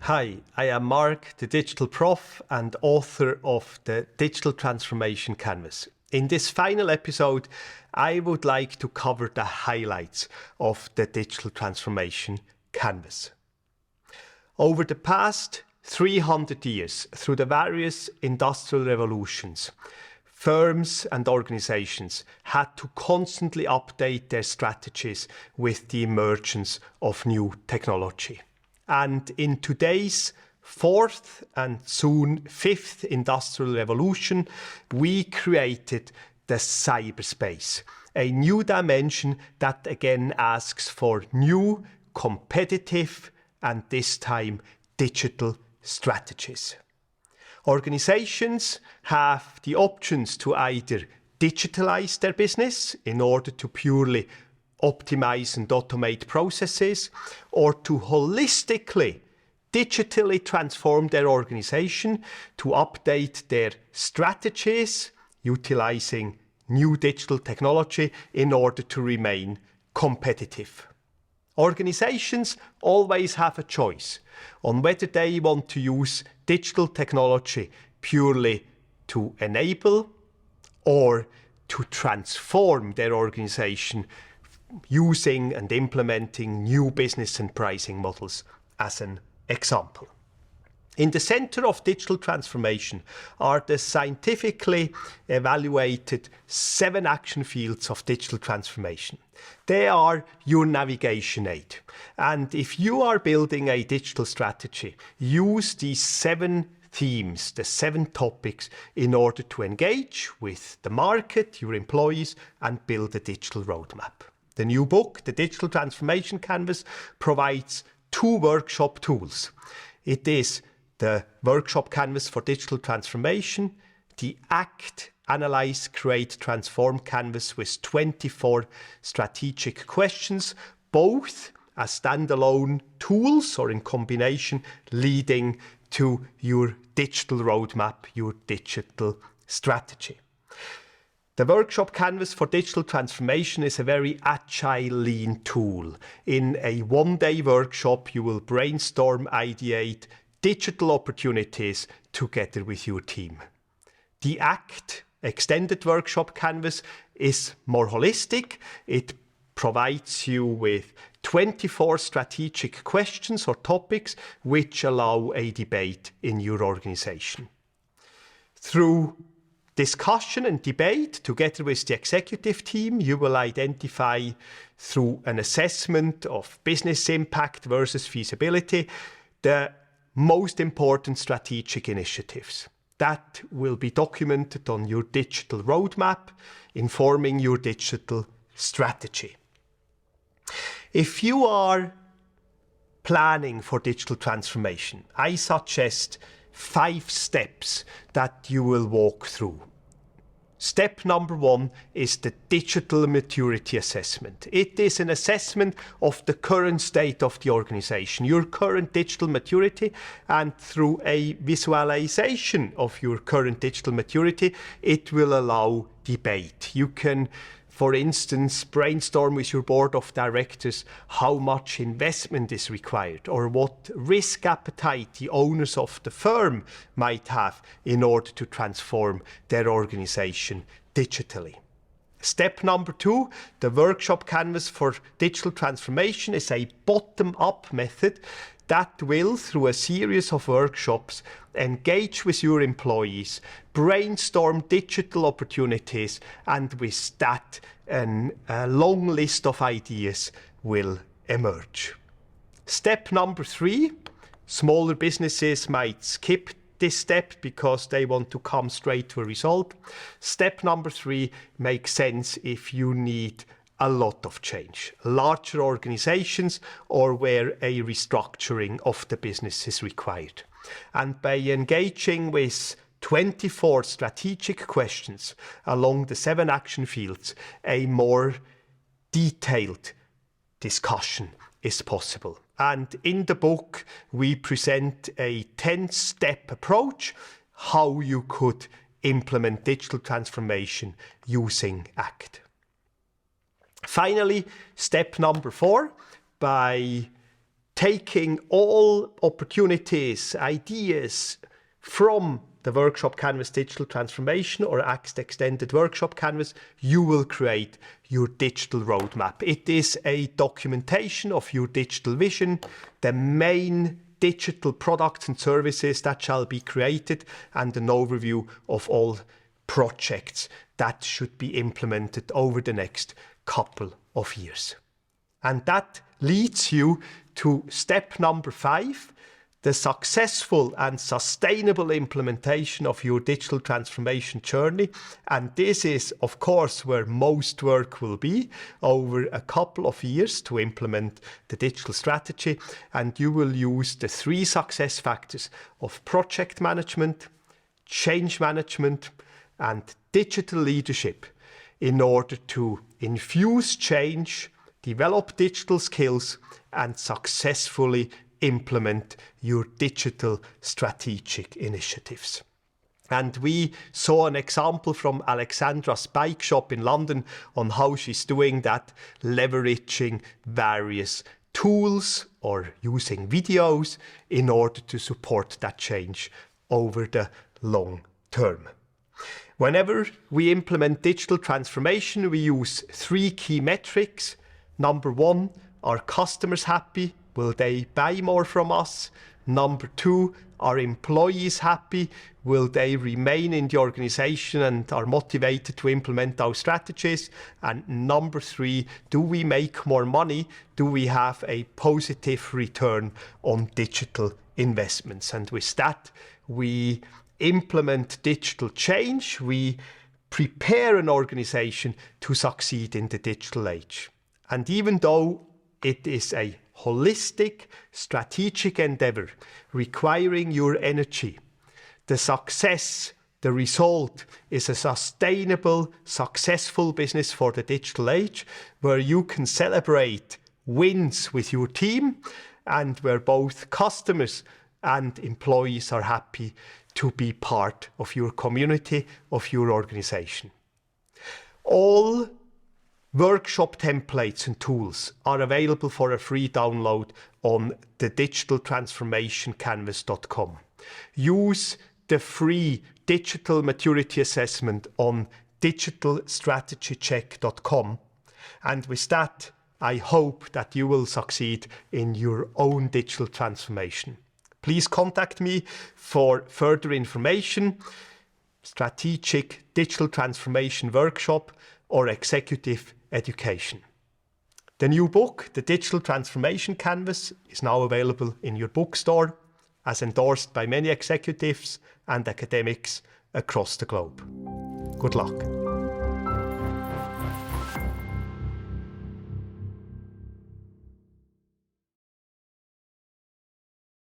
Hi, I am Marc, the Digital Prof and author of the Digital Transformation Canvas. In this final episode, I would like to cover the highlights of the Digital Transformation Canvas. Over the past 300 years, through the various industrial revolutions, firms and organizations had to constantly update their strategies with the emergence of new technology. And in today's fourth and soon fifth industrial revolution, we created the cyberspace, a new dimension that again asks for new, competitive, and this time digital strategies. Organizations have the options to either digitalize their business in order to purely optimize and automate processes, or to holistically, digitally transform their organization to update their strategies, utilizing new digital technology in order to remain competitive. Organizations always have a choice on whether they want to use digital technology purely to enable or to transform their organization using and implementing new business and pricing models as an example. In the center of digital transformation are the scientifically evaluated 7 action fields of digital transformation. They are your navigation aid. And if you are building a digital strategy, use these 7 themes, the 7 topics, in order to engage with the market, your employees, and build a digital roadmap. The new book, the Digital Transformation Canvas, provides 2 workshop tools. It is the workshop canvas for digital transformation, the Act, Analyze, Create, Transform canvas with 24 strategic questions, both as standalone tools or in combination, leading to your digital roadmap, your digital strategy. The workshop canvas for digital transformation is a very agile, lean tool. In a one-day workshop, you will brainstorm, ideate digital opportunities together with your team. The ACT extended workshop canvas is more holistic. It provides you with 24 strategic questions or topics which allow a debate in your organization. Through discussion and debate together with the executive team, you will identify through an assessment of business impact versus feasibility the most important strategic initiatives. That will be documented on your digital roadmap, informing your digital strategy. If you are planning for digital transformation, I suggest 5 steps that you will walk through. Step number 1 is the digital maturity assessment. It is an assessment of the current state of the organization, your current digital maturity, and through a visualization of your current digital maturity, it will allow debate. You can, for instance, brainstorm with your board of directors how much investment is required or what risk appetite the owners of the firm might have in order to transform their organization digitally. Step number 2, the workshop canvas for digital transformation, is a bottom-up method that will, through a series of workshops, engage with your employees, brainstorm digital opportunities, and with that, a long list of ideas will emerge. Step number 3, smaller businesses might skip this step because they want to come straight to a result. Step number 3 makes sense if you need a lot of change, larger organizations, or where a restructuring of the business is required. And by engaging with 24 strategic questions along the 7 action fields, a more detailed discussion is possible. And in the book, we present a 10-step approach how you could implement digital transformation using ACT. Finally, step number 4, by taking all opportunities, ideas from the workshop canvas digital transformation or extended workshop canvas, you will create your digital roadmap. It is a documentation of your digital vision, the main digital products and services that shall be created, and an overview of all projects that should be implemented over the next couple of years. And that leads you to step number 5, the successful and sustainable implementation of your digital transformation journey. And this is, of course, where most work will be over a couple of years to implement the digital strategy. And you will use the 3 success factors of project management, change management, and digital leadership in order to infuse change, develop digital skills, and successfully implement your digital strategic initiatives. And we saw an example from Alexandra's bike shop in London on how she's doing that, leveraging various tools or using videos in order to support that change over the long term. Whenever we implement digital transformation, we use 3 key metrics. Number 1, are customers happy? Will they buy more from us? Number 2, are employees happy? Will they remain in the organization and are motivated to implement our strategies? And number 3, do we make more money? Do we have a positive return on digital investments? And with that, we implement digital change. We prepare an organization to succeed in the digital age. And even though it is a holistic, strategic endeavor requiring your energy, the success, the result is a sustainable, successful business for the digital age where you can celebrate wins with your team and where both customers and employees are happy to be part of your community, of your organization. All workshop templates and tools are available for a free download on the digitaltransformationcanvas.com. Use the free digital maturity assessment on digitalstrategycheck.com. And with that, I hope that you will succeed in your own digital transformation. Please contact me for further information, strategic digital transformation workshop, or executive education. The new book, The Digital Transformation Canvas, is now available in your bookstore, as endorsed by many executives and academics across the globe. Good luck.